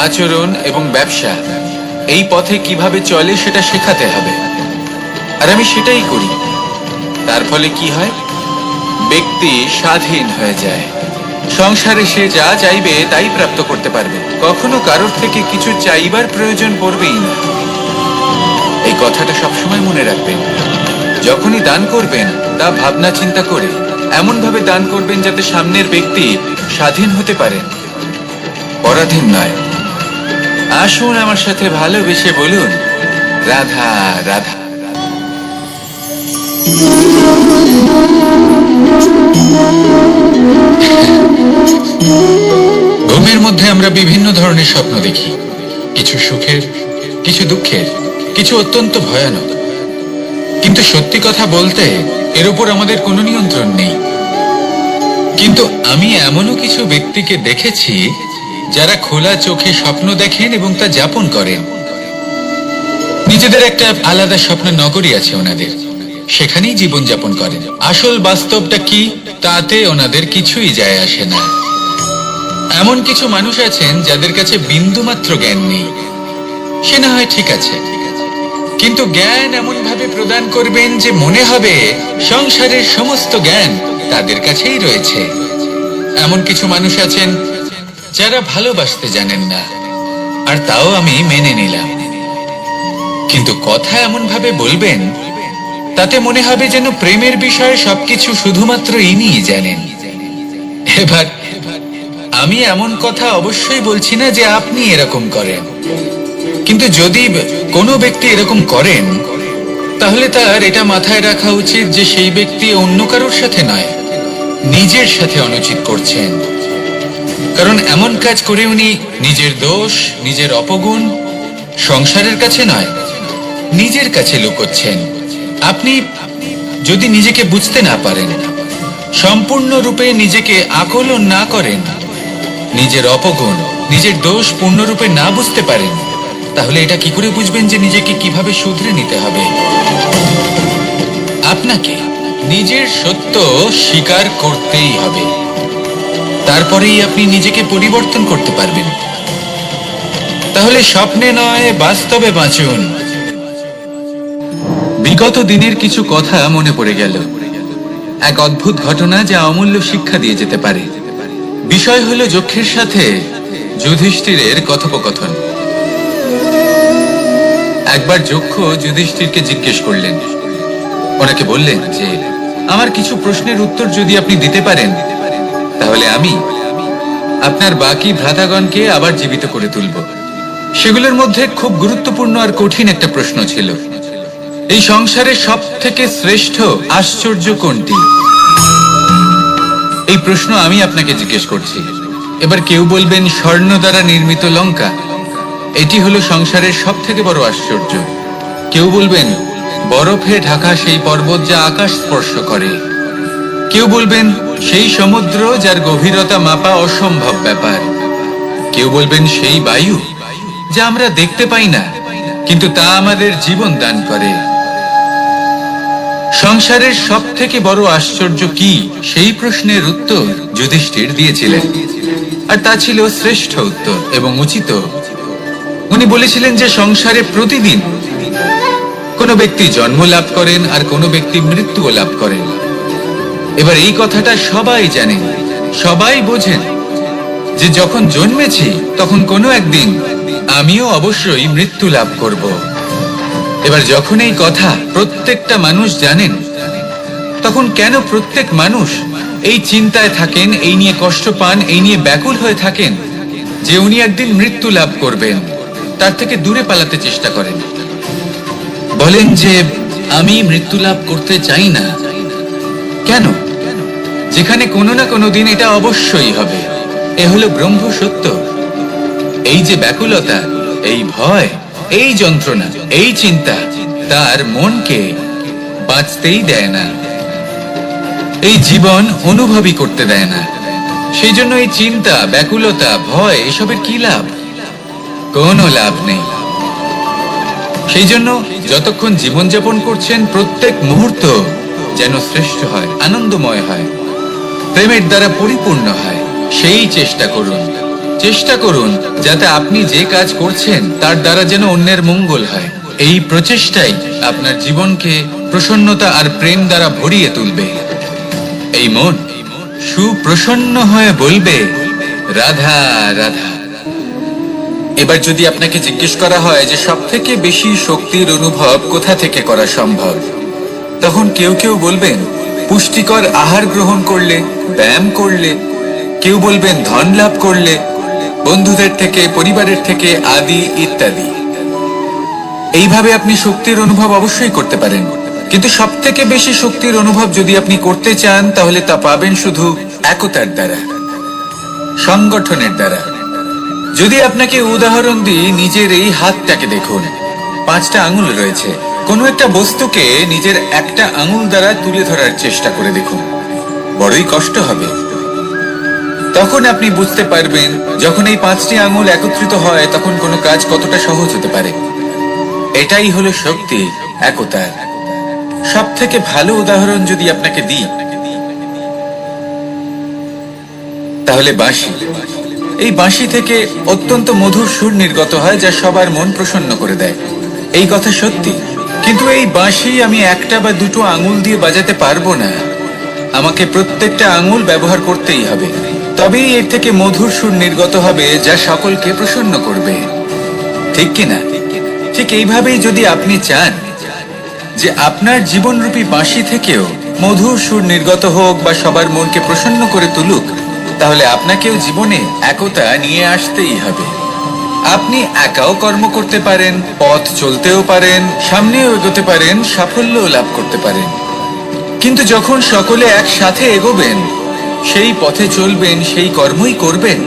আচরণ এবং ব্যবসা, এই পথে কিভাবে চলে সেটা শেখাতে হবে। আর আমি সেটাই করি। তার ফলে কি হয়? ব্যক্তি স্বাধীন হয়ে যায়। সংসারে সে যা চাইবে তাই প্রাপ্ত করতে পারবে, কখনো কারোর থেকে কিছু চাইবার প্রয়োজন পড়বেই না। এই কথাটা সবসময় মনে রাখবেন। যখনই দান করবেন তা ভাবনা চিন্তা করে এমন ভাবে দান করবেন যাতে সামনের ব্যক্তি স্বাধীন হতে পারে, পরাধীন নয়। আসুন আমার সাথে ভালোবেসে বলুন, রাধা রাধা। ঘুমের মধ্যে আমরা বিভিন্ন ধরনের স্বপ্ন দেখি, কিছু সুখের, কিছু দুঃখের, কিছু অত্যন্ত ভয়ানক। কিন্তু সত্যি কথা বলতে এর উপর আমাদের কোনো নিয়ন্ত্রণ নেই। কিন্তু আমি এমনও কিছু ব্যক্তিকে দেখেছি যারা খোলা চোখে স্বপ্ন দেখেন এবং তা যাপন করেন। নিজেদের একটা আলাদা স্বপ্ন নগরী আছে ওনাদের, সেখানেই জীবন যাপন করেন। আসল বাস্তবটা কি তাতে ওনাদের কিছুই যায় আসে না। এমন কিছু মানুষ আছেন যাদের কাছে বিন্দুমাত্র জ্ঞান নেই। সে না হয় ঠিক আছে, কিন্তু জ্ঞান এমন ভাবে প্রদান করবেন যে মনে হবে সংসারের সমস্ত জ্ঞান তাদের কাছেই রয়েছে। এমন কিছু মানুষ আছেন যারা ভালোবাসতে জানেন না, আর তাও আমি মেনে নিলাম। কিন্তু কথা এমন ভাবে বলবেন তাতে মনে হবে যেন প্রেমের বিষয়ে সবকিছু শুধুমাত্র ইনিই জানেন। এবার আমি এমন কথা অবশ্যই বলছি না যে আপনি এরকম করেন, কিন্তু যদি কোনো ব্যক্তি এরকম করেন তাহলে তার এটা মাথায় রাখা উচিত যে সেই ব্যক্তি অন্য কারোর সাথে নয়, নিজের সাথে অনুচিত করছেন। কারণ এমন কাজ করে উনি নিজের দোষ, নিজের অপগুণ সংসারের কাছে নয়, নিজের কাছে লুকোচ্ছেন। আপনি যদি নিজেকে বুঝতে না পারেন, সম্পূর্ণরূপে নিজেকে আকলন না করেন, নিজের অপগুণ, নিজের দোষ পূর্ণরূপে না বুঝতে পারেন, তাহলে এটা কি করে বুঝবেন যে নিজেকে কিভাবে শুধরে নিতে হবে? আপনাকে নিজের সত্য স্বীকার করতেই হবে, তারপরেই আপনি নিজেকে পরিবর্তন করতে পারবেন। তাহলে স্বপ্নে নয়, বাস্তবে বাঁচুন। বিগত দিনের কিছু কথা মনে পড়ে গেল, এক অদ্ভুত ঘটনা যা অমূল্য শিক্ষা দিয়ে যেতে পারে। বিষয় হলো যক্ষের সাথে যুধিষ্ঠিরের কথোপকথন। একবার যক্ষ যুধিষ্ঠিরকে জিজ্ঞেস করলেন, ওনাকে বললেন যে আমার কিছু প্রশ্নের উত্তর যদি আপনি দিতে পারেন তাহলে আমি আপনার বাকি ভ্রাতাগণকে আবার জীবিত করে তুলব। সেগুলোর মধ্যে খুব গুরুত্বপূর্ণ আর কঠিন একটা প্রশ্ন ছিল, এই সংসারে সব থেকে শ্রেষ্ঠ আশ্চর্য কোনটি? এই প্রশ্ন আমি আপনাকে জিজ্ঞেস করছি। এবার কেউ বলবেন স্বর্ণ দ্বারা নির্মিত লঙ্কা, এটি হলো সংসারের সব থেকে বড় আশ্চর্য। কেউ বলবেন বরফে ঢাকা সেই পর্বত যা আকাশ স্পর্শ করে। কেউ বলবেন সেই সমুদ্র যার গভীরতা মাপা অসম্ভব ব্যাপার। কেউ বলবেন সেই বায়ু যা আমরা দেখতে পাই না, কিন্তু তা আমাদের জীবন দান করে। সংসারের সব থেকে বড় আশ্চর্য কি, সেই প্রশ্নের উত্তর যুধিষ্ঠির দিয়েছিলেন, আর তা ছিল শ্রেষ্ঠ উত্তর এবং উচিত। উনি বলেছিলেন যে সংসারে প্রতিদিন কোনো ব্যক্তি জন্ম লাভ করেন আর কোনো ব্যক্তি মৃত্যুও লাভ করেন। এবার এই কথাটা সবাই জানেন, সবাই বোঝেন যে যখন জন্মেছি তখন কোনো একদিন আমিও অবশ্যই মৃত্যু লাভ করব। এবার যখন এই কথা প্রত্যেকটা মানুষ জানেন, তখন কেন প্রত্যেক মানুষ এই চিন্তায় থাকেন, এই নিয়ে কষ্ট পান, এই নিয়ে ব্যাকুল হয়ে থাকেন যে উনি একদিন মৃত্যু লাভ করবেন, তার থেকে দূরে পালাতে চেষ্টা করেন? বলেন যে আমি মৃত্যু লাভ করতে চাই না। কেন? যেখানে কোনো না কোনো দিন এটা অবশ্যই হবে। এ হলো ব্রহ্ম সত্য। এই যে ব্যাকুলতা, এই ভয়, এই যন্ত্রণা, এই চিন্তা তার মনকে বাঁচতেই দেয় না, এই জীবন অনুভবই করতে দেয় না। সেই জন্য এই চিন্তা, ব্যাকুলতা, ভয় এসবের কি লাভ? কোনো লাভ নেই। সেই জন্য যতক্ষণ জীবনযাপন করছেন প্রত্যেক মুহূর্ত যেন শ্রেষ্ঠ হয়, আনন্দময় হয়, প্রেমের দ্বারা পরিপূর্ণ হয়, সেই চেষ্টা করুন। চেষ্টা করুন যাতে আপনি যে কাজ করছেন তার দ্বারা যেন অন্যের মঙ্গল হয়। এই প্রচেষ্টাই আপনার জীবনকে প্রসন্নতা আর প্রেম দ্বারা ভরিয়ে তুলবে। এই মন সুপ্রসন্ন হয়ে বলবে রাধা রাধা। এবার যদি আপনাকে জিজ্ঞেস করা হয় যে সব থেকে বেশি শক্তির অনুভব কোথা থেকে করা সম্ভব, তখন কেউ কেউ বলবেন পুষ্টিকর আহার গ্রহণ করলে, ব্যায়াম করলে। কেউ বলবেন ধন লাভ করলে, বন্ধুদের থেকে, পরিবারের থেকে, আদি ইত্যাদি। এইভাবে আপনি শক্তির অনুভব অবশ্যই করতে পারেন, কিন্তু সব থেকে বেশি শক্তির অনুভব যদি আপনি করতে চান তাহলে তা পাবেন শুধু একতার দ্বারা, সংগঠনের দ্বারা। যদি আপনাকে উদাহরণ দিই, নিজের এই হাতটাকে দেখুন, 5টা আঙুল রয়েছে। কোনো একটা বস্তুকে নিজের একটা আঙুল দ্বারা তুলে ধরার চেষ্টা করে দেখুন, বড়ই কষ্ট হবে। তখন আপনি বুঝতে পারবেন যখন এই 5টি আঙুল একত্রিত হয় তখন কোনো কাজ কতটা সহজ হতে পারে। এটাই হলো শক্তি, একতার। সব থেকে ভালো উদাহরণ যদি আপনাকে দিই তাহলে বাঁশি। এই বাঁশি থেকে অত্যন্ত মধুর সুর নির্গত হয় যা সবার মন প্রসন্ন করে দেয়। এই কথা সত্যি, কিন্তু এই বাঁশি আমি একটা বা দুটো আঙুল দিয়ে বাজাতে পারবো না। আমাকে প্রত্যেকটা আঙুল ব্যবহার করতেই হবে, তবেই এর থেকে মধুর সুর নির্গত হবে যা সকলকে প্রসন্ন করবে, ঠিক কিনা? ঠিক এইভাবেই যদি আপনি চান যে আপনার জীবনরূপী বাঁশি থেকেও মধুর সুর নির্গত হোক বা সবার মনকে প্রসন্ন করে তুলুক, তাহলে আপনাকেও জীবনে একতা নিয়ে আসতেই হবে। আপনি একাও কর্ম করতে পারেন, পথ চলতেও পারেন, সামনেও এগোতে পারেন, সাফল্যও লাভ করতে পারেন। কিন্তু যখন সকলে একসাথে এগোবেন, সেই পথে চলবেন, সেই কর্মই করবেন,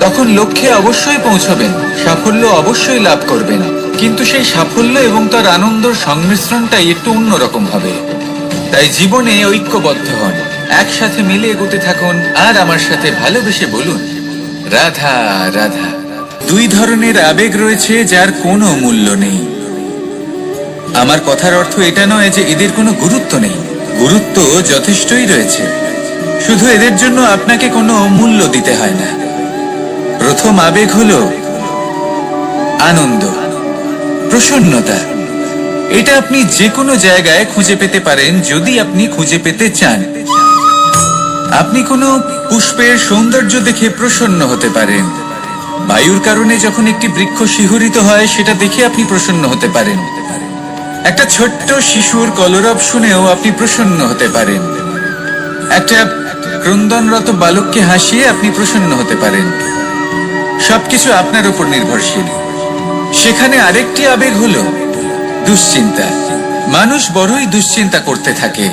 তখন লক্ষ্যে অবশ্যই পৌঁছবেন, সাফল্য অবশ্যই লাভ করবেন। কিন্তু সেই সাফল্য এবং তার আনন্দর সংমিশ্রণটাই একটু অন্যরকম হবে। তাই জীবনে ঐক্যবদ্ধ হন, একসাথে মিলে এগোতে থাকুন, আর আমার সাথে ভালোবেসে বলুন, রাধা রাধা। দুই ধরনের আবেগ রয়েছে যার কোনো মূল্য নেই। আমার কথার অর্থ এটা নয় যে এদের কোনো গুরুত্ব নেই, গুরুত্ব যথেষ্টই রয়েছে, শুধু এদের জন্য আপনাকে কোনো মূল্য দিতে হয় না। প্রথম আবেগ হলো আনন্দ, প্রসন্নতা। এটা আপনি যে কোনো জায়গায় খুঁজে পেতে পারেন যদি আপনি খুঁজে পেতে চান। আপনি কোনো পুষ্পের সৌন্দর্য দেখে প্রসন্ন হতে পারেন, বায়ুর কারণে যখন একটি বৃক্ষ শিহরিত হয় সেটা দেখে আপনি প্রসন্ন হতে পারেন, একটা ছোট্ট শিশুর কলরব শুনেও আপনি প্রসন্ন হতে পারেন, একটা ক্রন্দনরত বালককে হাসিয়ে আপনি প্রসন্ন হতে পারেন। সবকিছু আপনার উপর নির্ভরশীল। সেখানে আরেকটি আবেগ হলো দুশ্চিন্তা। মানুষ বড়ই দুশ্চিন্তা করতে থাকে।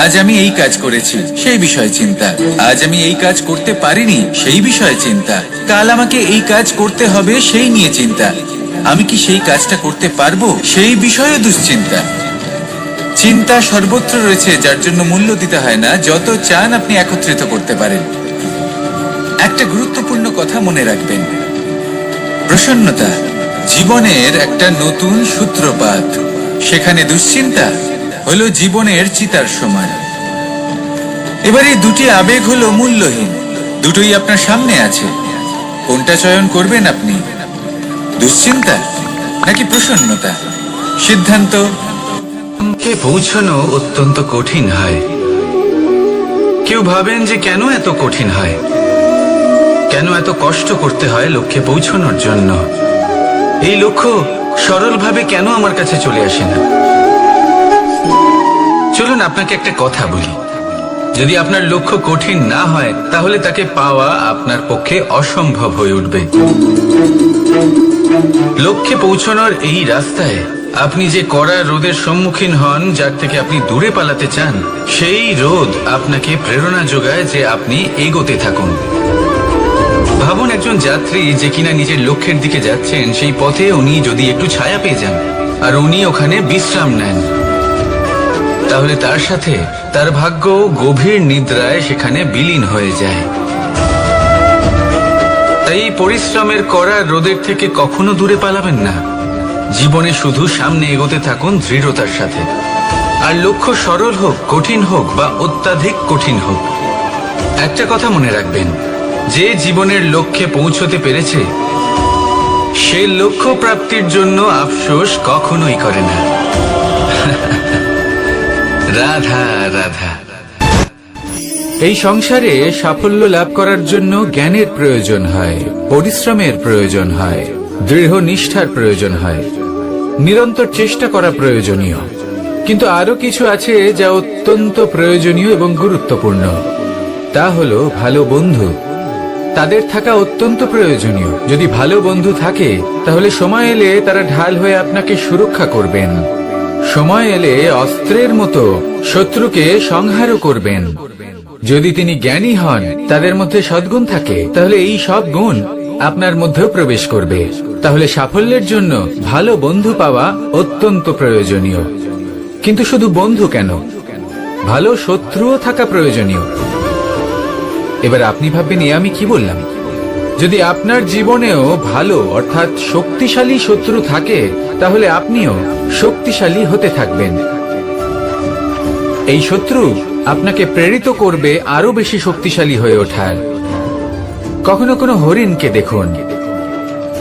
আজ আমি এই কাজ করেছি, সেই বিষয়ে চিন্তা। আজ আমি এই কাজ করতে পারিনি, সেই বিষয়ে চিন্তা। কাল আমাকে এই কাজ করতে হবে, সেই নিয়ে চিন্তা। আমি কি সেই কাজটা করতে পারবো, সেই বিষয়ে দুশ্চিন্তা। চিন্তা সর্বত্র রয়েছে, যার জন্য মূল্য দিতে হয় না। যত চান আপনি একত্রিত করতে পারেন। একটা গুরুত্বপূর্ণ কথা মনে রাখবেন, প্রসন্নতা জীবনের একটা নতুন সূত্রপাত। সেখানে দুশ্চিন্তা হলো জীবনের চিতার সমান। এবার এই দুটি আবেগ হলো মূল্যহীন, দুটোই আপনার সামনে আছে। কোনটা চয়ন করবেন আপনি, দুশ্চিন্তা নাকি প্রসন্নতা? সিদ্ধান্ত। কে পৌঁছানো অত্যন্ত কঠিন হয়। কেউ ভাবেন যে কেন এত কঠিন হয়, কেন এত কষ্ট করতে হয় লক্ষ্যে পৌঁছানোর জন্য। এই লক্ষ্য সরলভাবে কেন আমার কাছে চলে আসে না? চলুন আপনাকে একটা কথা বলি, যদি আপনার লক্ষ্য কঠিন না হয় তাহলে তাকে পাওয়া আপনার পক্ষে অসম্ভব হয়ে উঠবে। লক্ষ্যে পৌঁছানোর এই রাস্তায় আপনি যে কড়া রোদের সম্মুখীন হন, যার থেকে আপনি দূরে পালাতে চান, সেই রোদ আপনাকে প্রেরণা যোগায় যে আপনি এগোতে থাকুন। ভাবুন একজন যাত্রী যে কিনা নিজের লক্ষ্যের দিকে যাচ্ছেন, সেই পথে উনি যদি একটু ছায়া পেয়ে যান আর উনি ওখানে বিশ্রাম নেন, তাহলে তার সাথে তার ভাগ্য গভীর নিদ্রায় সেখানে বিলীন হয়ে যায়। তাই এই পরিশ্রমের করা রোদের থেকে কখনো দূরে পালাবেন না। জীবনে শুধু সামনে এগোতে থাকুন দৃঢ়তার সাথে। আর লক্ষ্য সরল হোক, কঠিন হোক বা অত্যাধিক কঠিন হোক, একটা কথা মনে রাখবেন, যে জীবনের লক্ষ্যে পৌঁছতে পেরেছে সে লক্ষ্য প্রাপ্তির জন্য আফসোস কখনোই করে না। রাধা রাধা। এই সংসারে সাফল্য লাভ করার জন্য জ্ঞানের প্রয়োজন হয়, পরিশ্রমের প্রয়োজন হয়, দৃঢ় নিষ্ঠার প্রয়োজন হয়, নিরন্তর চেষ্টা করা প্রয়োজনীয়। কিন্তু আরো কিছু আছে যা অত্যন্ত প্রয়োজনীয় এবং গুরুত্বপূর্ণ। তা হলো ভালো বন্ধু। তাদের থাকা অত্যন্ত প্রয়োজনীয়। যদি ভালো বন্ধু থাকে তাহলে সময় এলে তারা ঢাল হয়ে আপনাকে সুরক্ষা করবেন। সময় এলে অস্ত্রের মতো শত্রুকে সংহারও করবেন। যদি তিনি জ্ঞানী হন, তাদের মধ্যে সদ্গুণ থাকে, তাহলে এই সব গুণ আপনার মধ্যেও প্রবেশ করবে। তাহলে সাফল্যের জন্য ভালো বন্ধু পাওয়া অত্যন্ত প্রয়োজনীয়। কিন্তু শুধু বন্ধু কেন, ভালো শত্রুও থাকা প্রয়োজনীয়। এবার আপনি ভাববেন, আমি কি বললাম? যদি আপনার জীবনেও ভালো অর্থাৎ শক্তিশালী শত্রু থাকে, তাহলে আপনিও শক্তিশালী হতে থাকবেন। এই শত্রু আপনাকে প্রেরিত করবে আরো বেশি শক্তিশালী হয়ে ওঠার। কখনো কোনো হরিণকে দেখুন,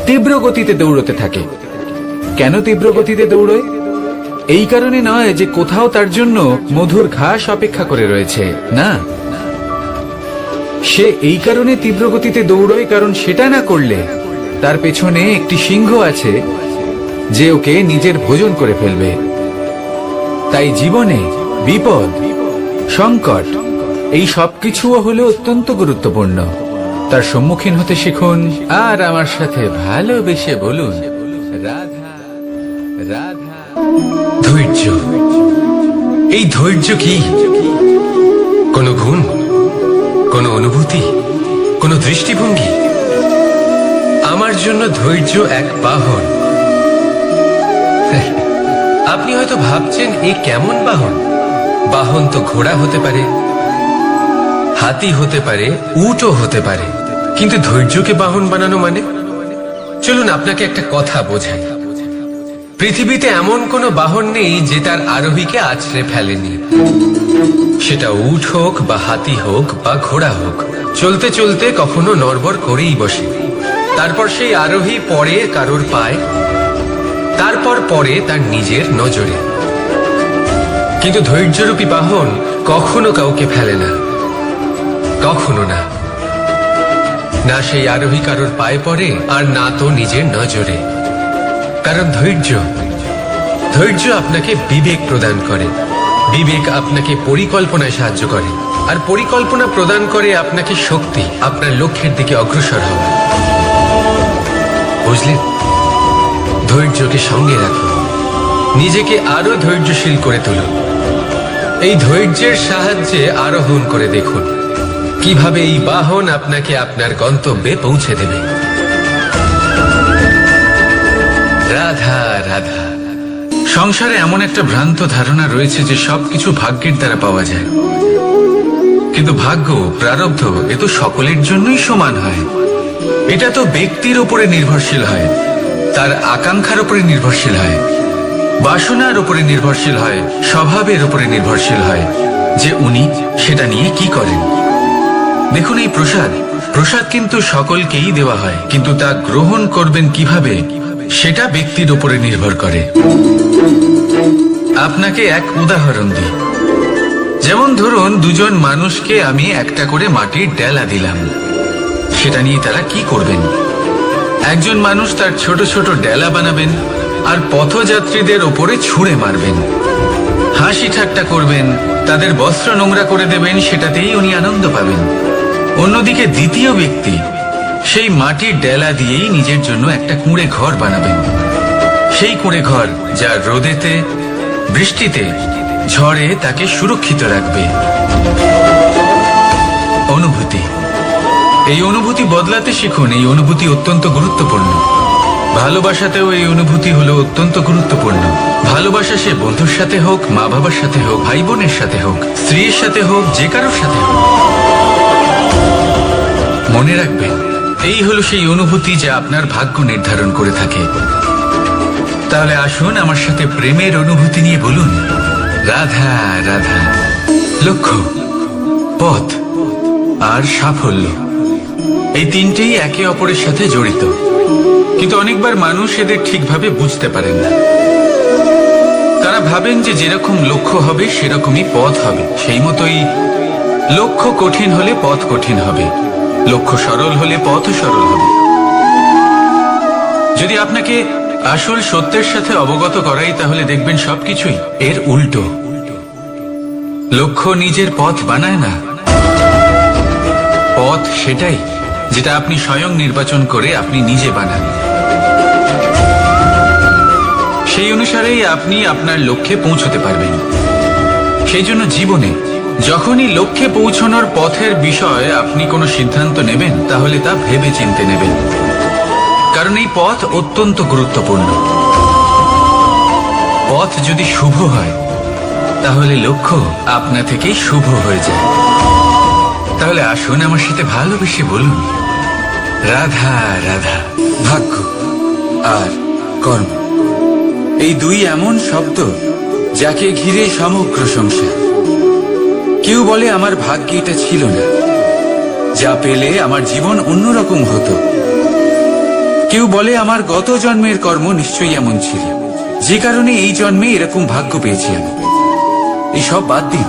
তীব্র গতিতে দৌড়তে থাকে, কেন তীব্র গতিতে দৌড়য়? এই কারণে নয় যে কোথাও তার জন্য মধুর ঘাস অপেক্ষা করে রয়েছে, না, সে এই কারণে তীব্র গতিতে দৌড়য় কারণ সেটা না করলে তার পেছনে একটি সিংহ আছে যে ওকে নিজের ভোজন করে ফেলবে। তাই জীবনে বিপদ, সংকট, এই সবকিছুও হলো অত্যন্ত গুরুত্বপূর্ণ। তার সম্মুখীন হতে শিখুন আর আমার সাথে ভালোবেসে বলুন, রাধা রাধা। ধৈর্য, এই ধৈর্য কি কোনো গুণ, কোনো অনুভূতি, কোনো দৃষ্টিভঙ্গি? আমার জন্য ধৈর্য এক বাহন। আপনি হয়তো ভাবছেন এ কেমন বাহন? বাহন তো ঘোড়া হতে পারে, হাতি হতে পারে, উটও হতে পারে, কিন্তু ধৈর্যকে বাহন বানানো মানে? চলুন আপনাকে একটা কথা বোঝাই। পৃথিবীতে এমন কোনো বাহন নেই যে তার আরোহীকে আছড়ে ফেলেনি। সেটা উট হোক বা হাতি হোক বা ঘোড়া হোক, চলতে চলতে কখনো নড়বড় করেই বসে। তারপর সেই আরোহী পরে কারোর পায়, তারপর পরে তার নিজের নজরে। কিন্তু ধৈর্যরূপী বাহন কখনো কাউকে ফেলে না, কখনো না। না সেই আরোহী কারোর পায়ে পড়ে আর না তো নিজের নজরে। কারণ ধৈর্য আপনাকে বিবেক প্রদান করে, বিবেক আপনাকে পরিকল্পনায় সাহায্য করে, আর পরিকল্পনা প্রদান করে আপনাকে শক্তি, আপনার লক্ষ্যের দিকে অগ্রসর হওয়া। বুঝলেন? ধৈর্যকে সঙ্গে রাখুন, নিজেকে আরো ধৈর্যশীল করে তুলুন। এই ধৈর্যের সাহায্যে আরোহণ করে দেখুন কিভাবে এই বাহন আপনাকে আপনার গন্তব্যে পৌঁছে দেবে। রাধা রাধা। সংসারে এমন একটা ভ্রান্ত ধারণা রয়েছে যে সবকিছু ভাগ্যের দ্বারা পাওয়া যায়, কিন্তু ভাগ্য, প্রারব্ধ এ তো সকলের জন্যই সমান হয়। এটা তো ব্যক্তির উপরে নির্ভরশীল হয়, তার আকাঙ্ক্ষার উপরে নির্ভরশীল হয়, বাসনার উপরে নির্ভরশীল হয়, স্বভাবের উপরে নির্ভরশীল হয় যে উনি সেটা নিয়ে কি করেন। দেখুন, এই প্রসাদ কিন্তু সকলকেই দেওয়া হয়, কিন্তু তা গ্রহণ করবেন কিভাবে সেটা ব্যক্তির উপরে নির্ভর করে। আপনাকে এক উদাহরণ দিই। যেমন ধরুন, দুজন মানুষকে আমি একটা করে মাটির ডেলা দিলাম, সেটা নিয়ে তারা কি করবেন? একজন মানুষ তার ছোট ছোট ডেলা বানাবেন আর পথযাত্রীদের ওপরে ছুঁড়ে মারবেন, হাসি ঠাট্টা করবেন, তাদের বস্ত্র নোংরা করে দেবেন, সেটাতেই উনি আনন্দ পাবেন। অন্যদিকে দ্বিতীয় ব্যক্তি সেই মাটির ডেলা দিয়েই নিজের জন্য একটা কুঁড়ে ঘর বানাবেন, সেই কুঁড়ে ঘর যা রোদেতে, বৃষ্টিতে, ঝড়ে তাকে সুরক্ষিত রাখবে। অনুভূতি, এই অনুভূতি বদলাতে শিখুন। এই অনুভূতি অত্যন্ত গুরুত্বপূর্ণ। ভালোবাসাতেও এই অনুভূতি হলো অত্যন্ত গুরুত্বপূর্ণ। ভালোবাসা সে বন্ধুর সাথে হোক, মা বাবার সাথে হোক, ভাই বোনের সাথে হোক, স্ত্রীর সাথে হোক, যে কারোর সাথে হোক। মনে রাখবেন, এই হলো সেই অনুভূতি যা আপনার ভাগ্য নির্ধারণ করে থাকে। তাহলে আসুন আমার সাথে প্রেমের অনুভূতি নিয়ে বলুন, রাধা রাধা। লক্ষ্য, পথ আর সাফল্য, এই তিনটেই একে অপরের সাথে জড়িত, কিন্তু অনেকবার মানুষ এদের ঠিকভাবে বুঝতে পারেন না। তারা ভাবেন যে যেরকম লক্ষ্য হবে সেরকমই পথ হবে, সেই মতোই লক্ষ্য কঠিন হলে পথ কঠিন হবে, লক্ষ্য সরল হলে পথও সরল হবে। যদি আপনাকে আসল সত্যের সাথে অবগত করাই, তাহলে দেখবেন সবকিছুই এর উল্টো। লক্ষ্য নিজের পথ বানায় না, পথ সেটাই যেটা আপনি স্বয়ং নির্বাচন করে আপনি নিজে বানান। সেই অনুসারেই আপনি আপনার লক্ষ্যে পৌঁছতে পারবেন। সেই জন্য জীবনে যখনই লক্ষ্যে পৌঁছানোর পথের বিষয়ে আপনি কোনো সিদ্ধান্ত নেবেন, তাহলে তা ভেবে চিন্তে নেবেন, কারণ এই পথ অত্যন্ত গুরুত্বপূর্ণ। পথ যদি শুভ হয়, তাহলে লক্ষ্য আপনা থেকেই শুভ হয়ে যায়। তাহলে আসুন আমার সাথে ভালোবেসে বলুন, রাধা রাধা। ভাগ্য আর কর্ম, এই দুই এমন শব্দ যাকে ঘিরে সমগ্র সংসার। কেউ বলে আমার ভাগ্যে এটা ছিল না, যা পেলে আমার জীবন অন্যরকম হতো। কেউ বলে আমার গত জন্মের কর্ম নিশ্চয়ই এমন ছিল, যে কারণে এই জন্মে এরকম ভাগ্য পেয়েছি আমি। এই সব বাদ দিন,